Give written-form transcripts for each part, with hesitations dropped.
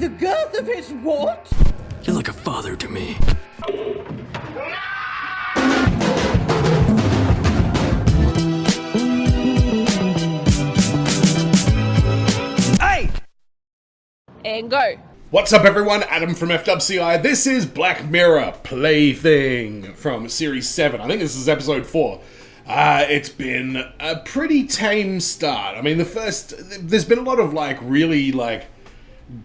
The girth of his what? You're like a father to me. Hey! And go. What's up everyone, Adam from FWCI. This is Black Mirror Plaything from Series 7. I think this is episode 4. It's been a pretty tame start. I mean, there's been a lot of really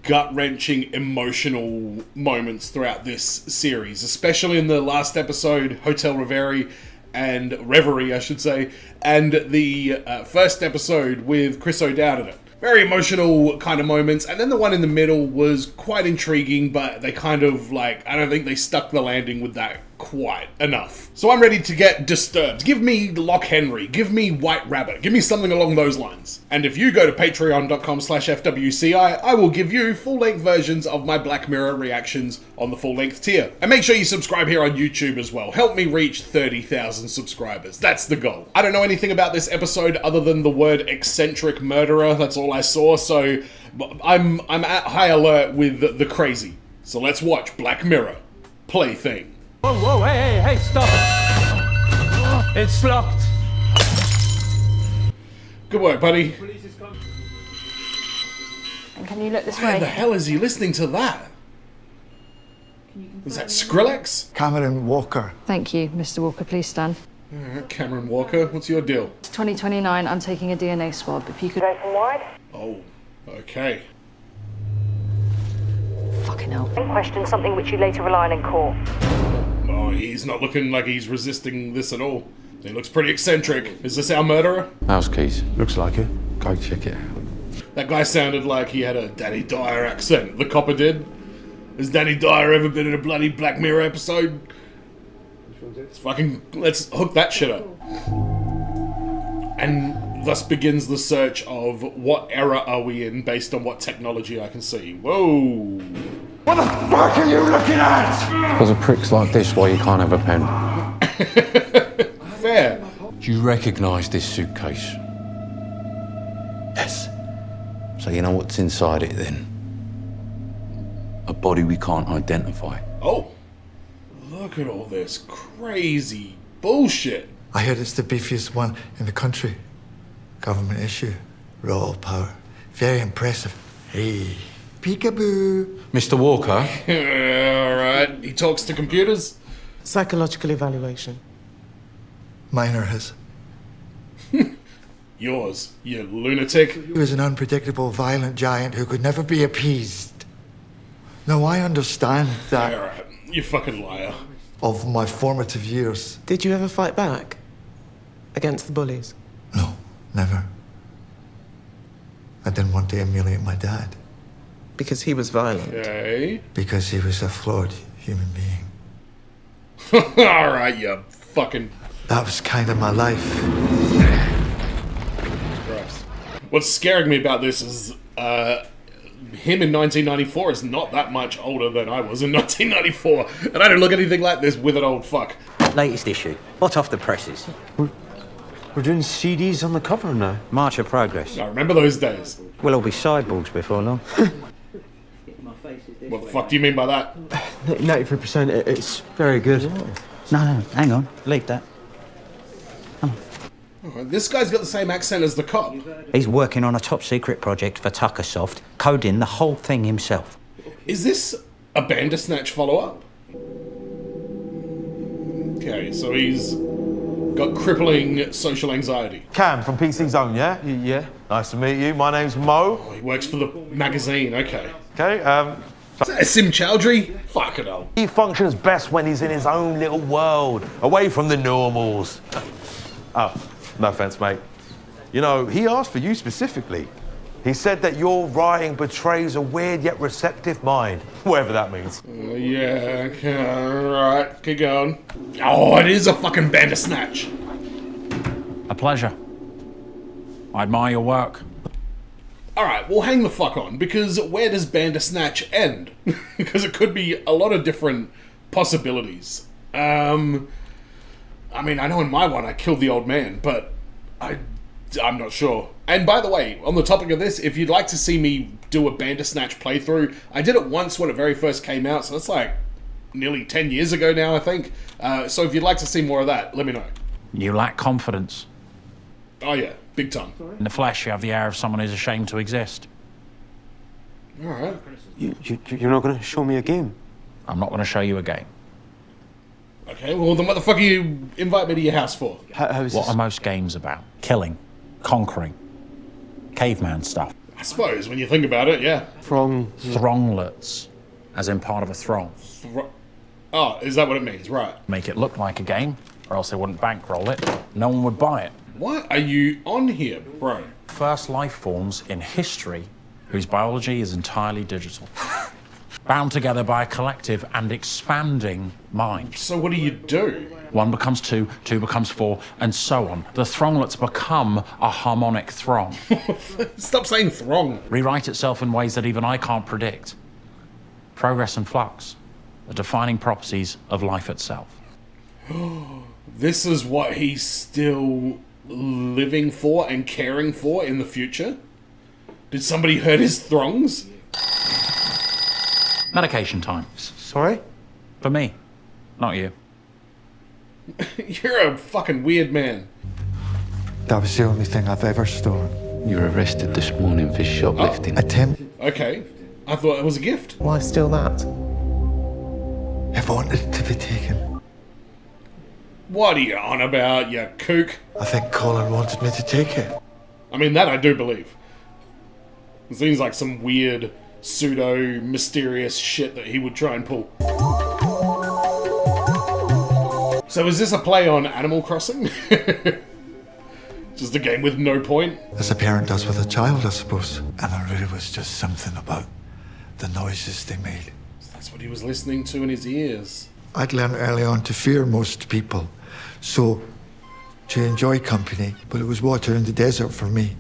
gut-wrenching emotional moments throughout this series, especially in the last episode, Hotel Reverie, I should say, and the first episode with Chris O'Dowd in it. Very emotional kind of moments, and then the one in the middle was quite intriguing, but they kind of I don't think they stuck the landing with that quite enough. So I'm ready to get disturbed. Give me Lock Henry, give me White Rabbit, give me something along those lines. And if you go to patreon.com/FWCI, I will give you full-length versions of my Black Mirror reactions on the full-length tier. And make sure you subscribe here on YouTube as well. Help me reach 30,000 subscribers. That's the goal. I don't know anything about this episode other than the word eccentric murderer. That's all I saw, so I'm at high alert with the crazy. So let's watch Black Mirror Plaything. Whoa, hey, stop it! It's locked. Good work, buddy. And can you look this Why way? the hell is he listening to that? Is that Skrillex? Cameron Walker. Thank you, Mr. Walker. Please stand. Alright, Cameron Walker, what's your deal? It's 2029. I'm taking a DNA swab. If you could. Open wide. Oh, okay. Fucking hell. And question something which you later rely on in court. Oh, he's not looking like he's resisting this at all. He looks pretty eccentric. Is this our murderer? House keys. Looks like it. Go check it out. That guy sounded like he had a Danny Dyer accent. The copper did. Has Danny Dyer ever been in a bloody Black Mirror episode? Let's hook that shit up. And thus begins the search of what era are we in based on what technology I can see. Whoa. What the fuck are you looking at? Because of pricks like this, why you can't have a pen. Fair. Do you recognise this suitcase? Yes. So you know what's inside it then? A body we can't identify. Oh. Look at all this crazy bullshit. I heard it's the beefiest one in the country. Government issue. Raw power. Very impressive. Hey. Peekaboo. Mr. Walker? Alright. He talks to computers? Psychological evaluation. Minor his. Yours, you lunatic. He was an unpredictable, violent giant who could never be appeased. No, I understand that Alright. You fucking liar. of my formative years. Did you ever fight back against the bullies? No, never. I didn't want to emulate my dad Because he was violent. Okay. because he was a flawed human being. Alright, you fucking That was kind of my life. Christ. What's scaring me about this is him in 1994 is not that much older than I was in 1994, and I don't look anything like this with an old fuck. Latest issue. Hot off the presses. We're doing CDs on the cover now. March of progress. I remember those days. We'll all be cyborgs before long. What the fuck do you mean by that? 93%, it's very good. No, hang on. Leave that. This guy's got the same accent as the cop. He's working on a top secret project for Tuckersoft, coding the whole thing himself. Is this a Bandersnatch follow-up? Okay, so he's got crippling social anxiety. Cam from PC Zone, yeah? Yeah. Nice to meet you. My name's Mo. Oh, he works for the magazine, okay. Okay, Is that Sim Chowdhury? Fuck it all. he functions best when he's in his own little world, away from the normals. Oh, no offense, mate. You know, he asked for you specifically. He said that your writing betrays a weird yet receptive mind, whatever that means. Yeah, okay, alright, keep going. Oh, it is a fucking Bandersnatch. A pleasure. I admire your work. Alright, well hang the fuck on, because where does Bandersnatch end? Because it could be a lot of different possibilities. I mean, I know in my one I killed the old man, but I I'm not sure. And by the way, on the topic of this, if you'd like to see me do a Bandersnatch playthrough, I did it once when it very first came out, so that's like nearly 10 years ago now, I think. So if you'd like to see more of that, let me know. You lack confidence. Oh yeah, big time. In the flesh, you have the air of someone who's ashamed to exist. Alright. You're not going to show me a game? I'm not going to show you a game. Okay, well then what the fuck are you invite me to your house for? How is What this? are most games about? Killing, conquering, caveman stuff. I suppose, when you think about it, yeah. From... Thronglets, as in part of a throng. Oh, is that what it means? Right. Make it look like a game, or else they wouldn't bankroll it. No one would buy it. What are you on here, bro? First life forms in history whose biology is entirely digital. Bound together by a collective and expanding mind. So what do you do? 1 becomes 2, 2 becomes 4, and so on. The thronglets become a harmonic throng. Stop saying throng. Rewrite itself in ways that even I can't predict. Progress and flux, the defining properties of life itself. This is what he's still living for and caring for in the future? Did somebody hurt his throngs? Medication time. Sorry? For me, not you. You're a fucking weird man. That was the only thing I've ever stolen. You were arrested this morning for shoplifting. Attempt. Okay. I thought it was a gift. Why steal that? I wanted it to be taken. What are you on about, you kook? I think Colin wanted me to take it. I mean, that I do believe. It seems like some weird, pseudo-mysterious shit that he would try and pull. So is this a play on Animal Crossing? Just a game with no point? As a parent does with a child, I suppose. And there really was just something about the noises they made. That's what he was listening to in his ears. I'd learned early on to fear most people. So, to enjoy company, but it was water in the desert for me.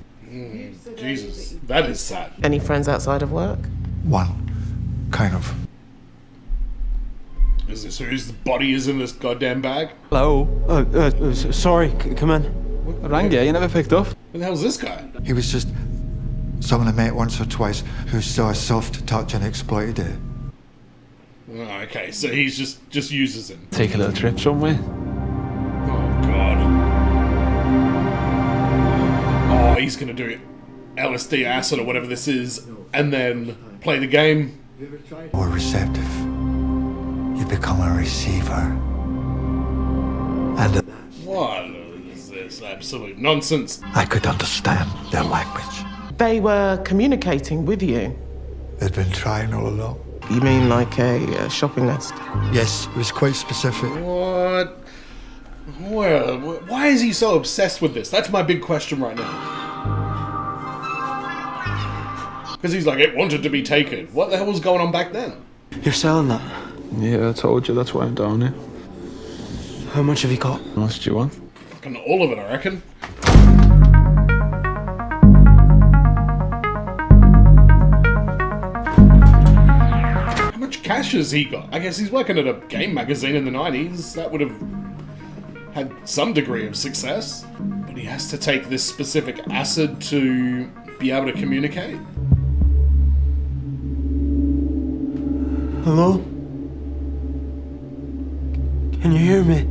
Jesus, that is sad. Any friends outside of work? One, kind of. Is this whose body is in this goddamn bag? Hello? Sorry, come in. What? I rang you, you never picked up. Who the hell's this guy? He was just someone I met once or twice who saw a soft touch and exploited it. Oh, okay, so he's just uses him. Take a little trip somewhere. Oh, God. Oh, he's gonna do LSD, acid, or whatever this is, and then play the game. More receptive. You become a receiver. And What is this absolute nonsense? I could understand their language. They were communicating with you. They'd been trying all along. You mean like a shopping list? Yes, it was quite specific. What? Well, why is he so obsessed with this? That's my big question right now. Because he's like, it wanted to be taken. What the hell was going on back then? You're selling that? Yeah, I told you, that's why I'm down here. How much have you got? How much do you want? Fucking all of it, I reckon. How much cash has he got? I guess he's working at a game magazine in the 90s. That would have had some degree of success. But he has to take this specific acid to be able to communicate. Hello? Can you hear me?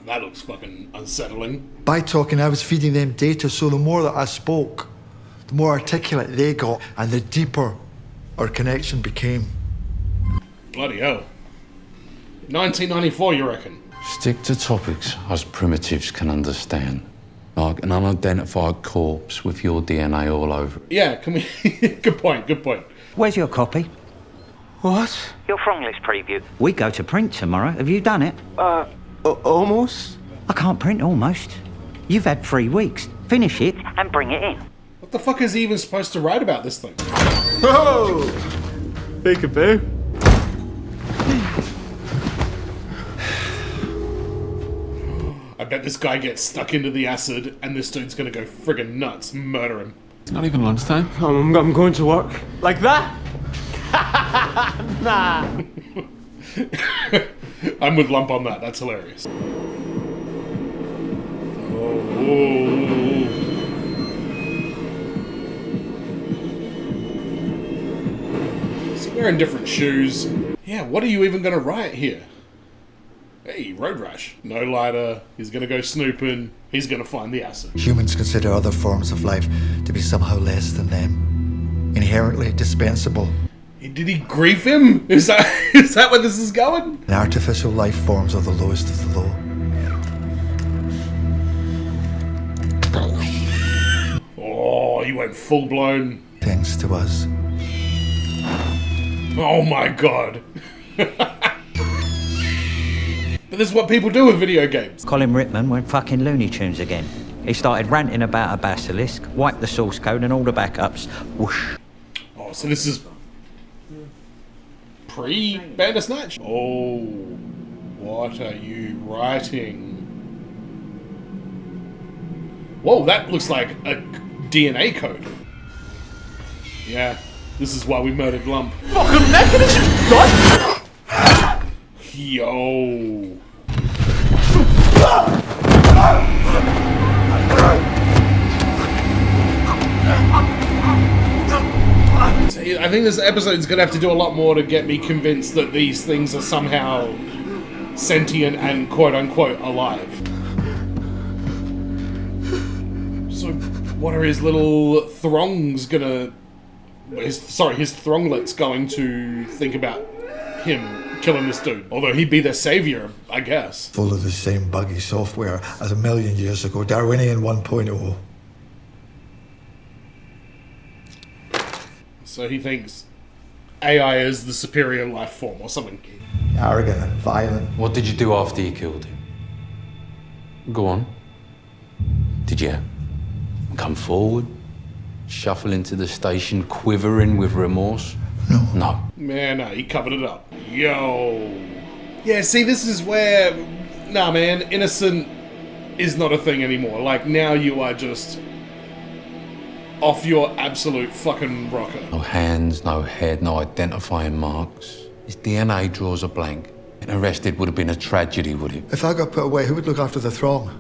That looks fucking unsettling. By talking, I was feeding them data, so the more that I spoke, the more articulate they got, and the deeper our connection became. Bloody hell. 1994, you reckon? Stick to topics us primitives can understand. Like an unidentified corpse with your DNA all over it. Yeah, can we... Good point, good point. Where's your copy? What? Your Throng List preview. We go to print tomorrow. Have you done it? Almost? I can't print almost. You've had 3 weeks. Finish it and bring it in. What the fuck is he even supposed to write about this thing? Whoa! Peekaboo. I bet this guy gets stuck into the acid and this dude's gonna go friggin' nuts, murder him. It's not even lunchtime. I'm going to work. Like that? Nah. I'm with Lump on that, that's hilarious. Oh Ooh. Is he wearing different shoes? Yeah, what are you even going to write here? Hey, road rash. No lighter. He's going to go snooping. He's going to find the acid. Humans consider other forms of life to be somehow less than them, inherently dispensable. Did he grief him? Is that where this is going? And artificial life forms are the lowest of the low. Oh, he went full blown. Thanks to us. Oh my god. But this is what people do with video games. Colin Rittman went fucking Looney Tunes again. He started ranting about a basilisk, wiped the source code and all the backups. Whoosh. Oh, so this is pre-Bandersnatch? Oh, what are you writing? Whoa, that looks like a DNA code. Yeah, this is why we murdered Lump. Fucking mechanism, God! Yo. I think this episode's gonna have to do a lot more to get me convinced that these things are somehow sentient and quote-unquote alive. So, what are his little throngs gonna... his thronglets going to think about him killing this dude? Although he'd be their savior, I guess. Full of the same buggy software as a million years ago, Darwinian 1.0. So he thinks AI is the superior life form or something. Arrogant and violent. What did you do after you killed him? Go on. Did you come forward, shuffle into the station, quivering with remorse? No. Man, no, he covered it up. Yo. Yeah, see, this is where... Nah, man, innocent is not a thing anymore. Like, now you are just... off your absolute fucking rocker. No hands, no head, no identifying marks. His DNA draws a blank. Getting arrested would have been a tragedy, would it? If I got put away, who would look after the throng?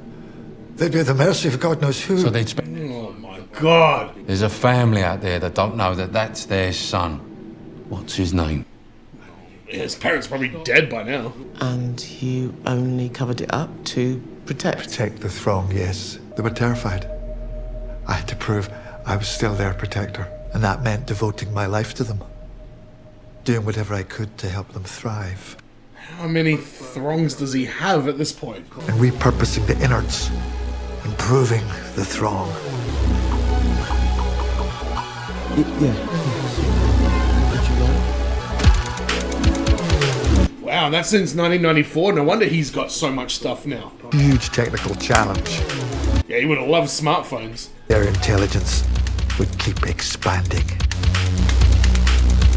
They'd be at the mercy of God knows who. So they'd spend... Oh my God. There's a family out there that don't know that that's their son. What's his name? His parents probably dead by now. And you only covered it up to protect? Protect the throng, yes. They were terrified. I had to prove I was still their protector, and that meant devoting my life to them. Doing whatever I could to help them thrive. How many throngs does he have at this point? And repurposing the innards, improving the throng. Wow, that's since 1994. No wonder he's got so much stuff now. Huge technical challenge. Yeah, he would have loved smartphones. Their intelligence would keep expanding.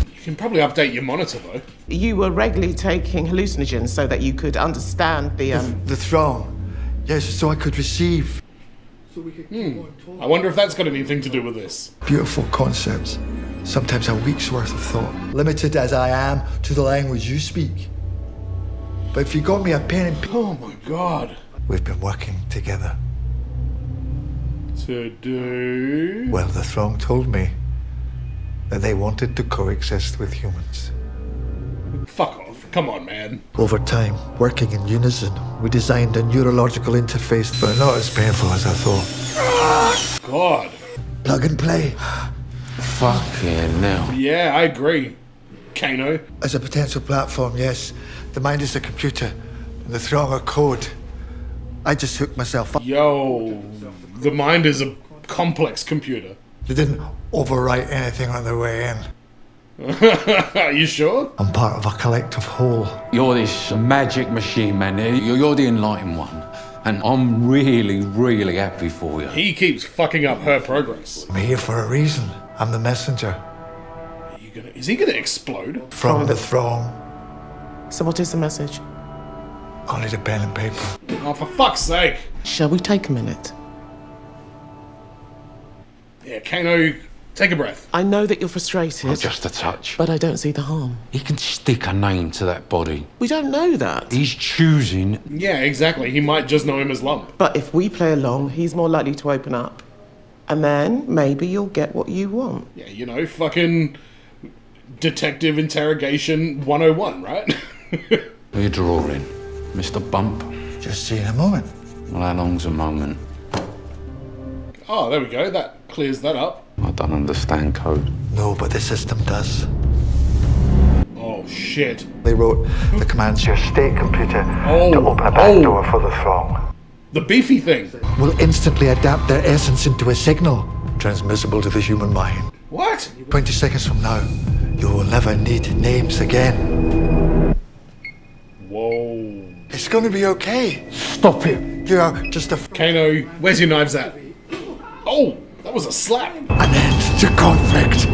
You can probably update your monitor, though. You were regularly taking hallucinogens so that you could understand the throng. Yes, so I could receive. I wonder if that's got anything to do with this. Beautiful concepts. Sometimes a week's worth of thought. Limited as I am to the language you speak. But if you got me a pen and paper... Oh my God. We've been working together. To do... Well, the throng told me that they wanted to coexist with humans. Fuck off. Come on, man. Over time, working in unison, we designed a neurological interface, but not as painful as I thought. God. Plug and play. Fucking hell. Yeah, I agree. Kano. As a potential platform, yes. The mind is a computer, and the throng are code. I just hooked myself up. Yo, the mind is a complex computer. They didn't overwrite anything on their way in. Are you sure? I'm part of a collective whole. You're this magic machine, man. You're the enlightened one. And I'm really, really happy for you. He keeps fucking up her progress. I'm here for a reason. I'm the messenger. Is he gonna explode? From the throng. So what is the message? I'll need a pen and paper. Oh, for fuck's sake. Shall we take a minute? Yeah, Kano Take a breath. I know that you're frustrated. Oh, just a touch. But I don't see the harm. He can stick a name to that body. We don't know that. He's choosing. Yeah, exactly. He might just know him as Lump. But if we play along, he's more likely to open up. And then maybe you'll get what you want. Yeah, you know, fucking detective interrogation 101, right? We're drawing. Mr. Bump. Just see in a moment. Well, how long's a moment? Oh, there we go. That clears that up. I don't understand code. No, but the system does. Oh, shit. They wrote the commands to your state computer Oh, to open a back door for the throng. The beefy thing. Will instantly adapt their essence into a signal, transmissible to the human mind. What? 20 seconds from now, you will never need names again. Whoa. It's gonna be okay. Stop it. You are just a Kano, where's your knives at? Oh, that was a slap. an end to conflict.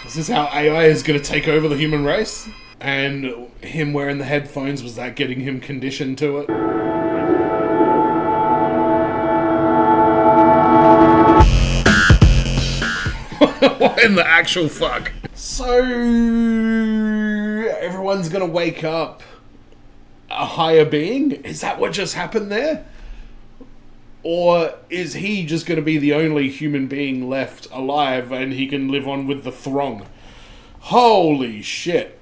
Is this how AI is going to take over the human race? And him wearing the headphones, was that getting him conditioned to it? What in the actual fuck? So, everyone's going to wake up a higher being? Is that what just happened there? Or is he just going to be the only human being left alive and he can live on with the throng? Holy shit.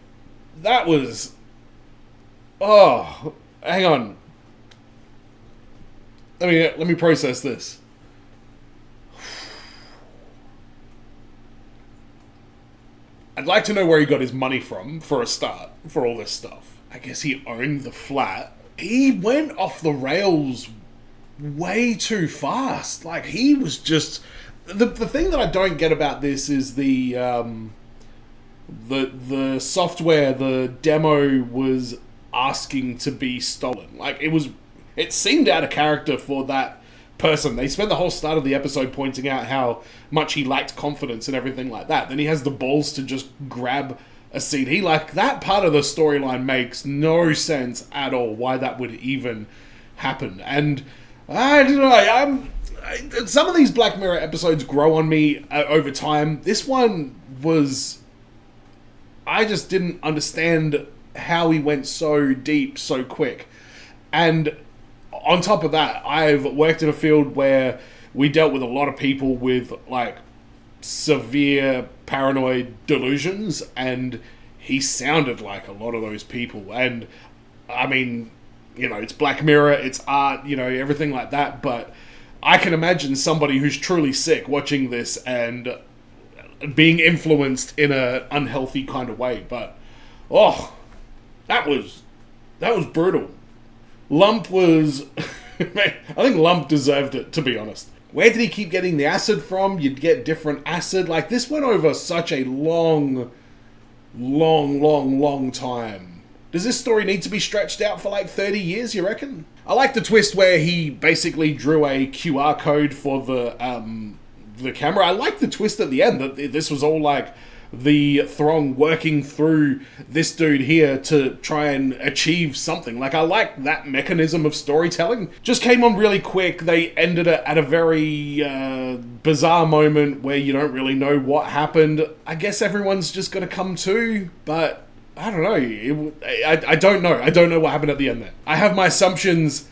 That was... Oh, hang on. Let me process this. I'd like to know where he got his money from, for a start, for all this stuff. I guess he owned the flat. He went off the rails way too fast. Like, he was just... The thing that I don't get about this is the software, the demo was asking to be stolen. Like, it seemed out of character for that person. They spent the whole start of the episode pointing out how much he lacked confidence and everything like that. Then he has the balls to just grab a CD. Like, that part of the storyline makes no sense at all, why that would even happen. And I don't know, some of these Black Mirror episodes grow on me over time. This one was... I just didn't understand how he went so deep so quick. And on top of that, I've worked in a field where we dealt with a lot of people with, like, severe paranoid delusions, and he sounded like a lot of those people. And, I mean, you know, it's Black Mirror, it's art, you know, everything like that, but I can imagine somebody who's truly sick watching this and being influenced in an unhealthy kind of way. But, oh, that was brutal. Lump was... I think Lump deserved it, to be honest. Where did he keep getting the acid from? You'd get different acid. Like, this went over such a long time. Does this story need to be stretched out for like 30 years, you reckon? I like the twist where he basically drew a QR code for the camera. I like the twist at the end that this was all like the throng working through this dude here to try and achieve something. Like, I like that mechanism of storytelling. Just came on really quick. They ended it at a very bizarre moment where you don't really know what happened. I guess everyone's just gonna come to, but I don't know. I don't know. I don't know what happened at the end there. I have my assumptions,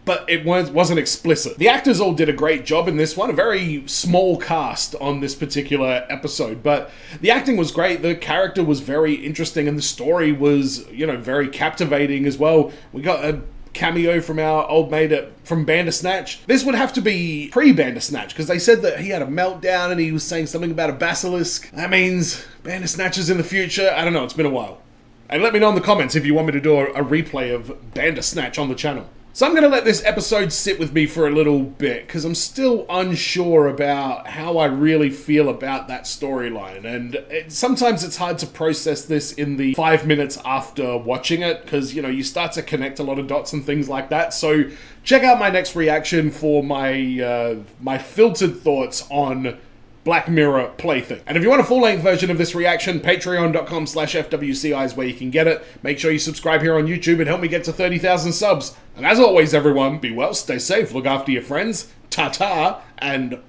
but it wasn't explicit. The actors all did a great job in this one. A very small cast on this particular episode, but the acting was great. The character was very interesting, and the story was, you know, very captivating as well. We got a cameo from our old mate from Bandersnatch. This would have to be pre-Bandersnatch, because they said that he had a meltdown and he was saying something about a basilisk. That means Bandersnatch is in the future. I don't know. It's been a while. And let me know in the comments if you want me to do a replay of Bandersnatch on the channel. So I'm going to let this episode sit with me for a little bit, because I'm still unsure about how I really feel about that storyline. And sometimes it's hard to process this in the 5 minutes after watching it, because, you know, you start to connect a lot of dots and things like that. So check out my next reaction for my my filtered thoughts on Black Mirror Plaything. And if you want a full-length version of this reaction, patreon.com/FWCI is where you can get it. Make sure you subscribe here on YouTube and help me get to 30,000 subs. And as always, everyone, be well, stay safe, look after your friends, ta-ta, and